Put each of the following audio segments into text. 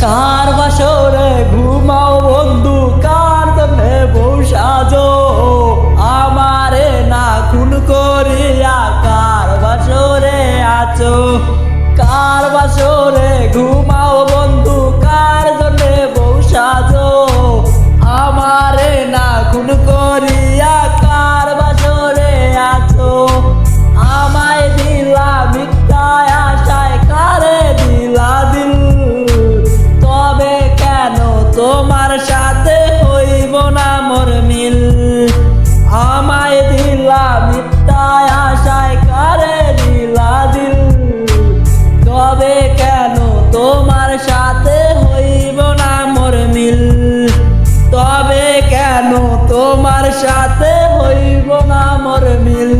কার বাসরে ঘুমাও বন্ধু, কার জন্যে বউ সাজো, আমারে না খুন করিয়া কার বাসরে আছো। কার বাসরে ঘুমাও বন্ধু, কার জন্যে বউ সাজো, আমারে না খুন করিয়া কার বাসরে আছো। আমায় দিলা মিথ্যা আশায়, কারে দিলা দিল, তবে কেন তোমার সাথে হইব না মোর মিল। আমায় দিলা মিথ্যা আশায়, কারে দিলা দিল, তবে কেন তোমার সাথে হইব না মোর মিল। তবে কেন তোমার সাথে হইব না মোর মিল।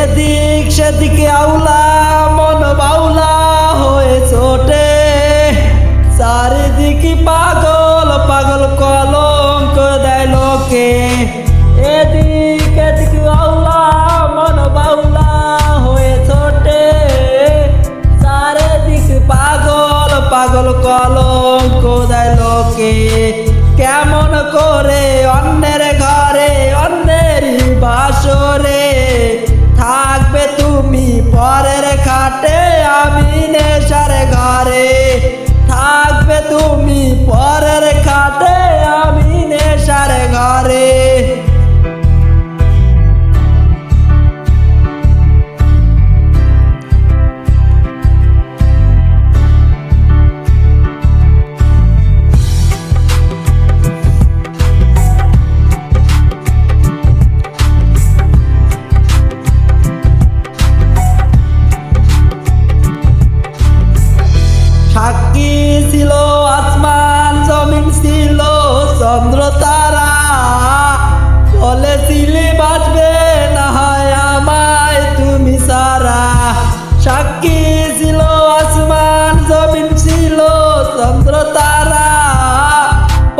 এদিক সেদিকে আউলা মন বাউলা হয়ে ছোটে, চারিদিকে পাগল পাগল কলঙ্ক দেয় লোকে। এদিক এদিকে আউলা মন বাউলা হয়ে ছোটে, চারিদিকে পাগল পাগল কলঙ্ক দেয় লোকে। কেমন করে অন্যের ঘরে অন্যেরই বাসরে থাকবে তুমি পরের খাটে, আমি নেশার ঘরে থাকবে তুমি পরের খাটে, আমি নেশার ঘরে। সাক্ষী ছিল আসমান জমিন ছিল চন্দ্র তারা, বলেছিলে বাঁচবে না হয় আমায় তুমি সারা। সাক্ষী ছিল আসমান জমিন ছিল চন্দ্র তারা,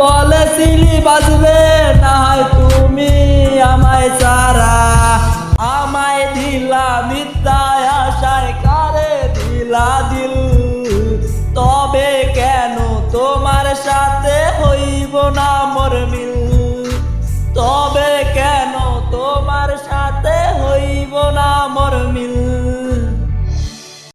বলেছিলে বাঁচবে না হয় তুমি আমায় সারা। আমায় দিলা মিথ্যা আশায়, কারে দিলা দিল, তবে কেন তোমার সাথে হইব না মোর মিল। তবে কেন তোমার সাথে হইব না মোর মিল।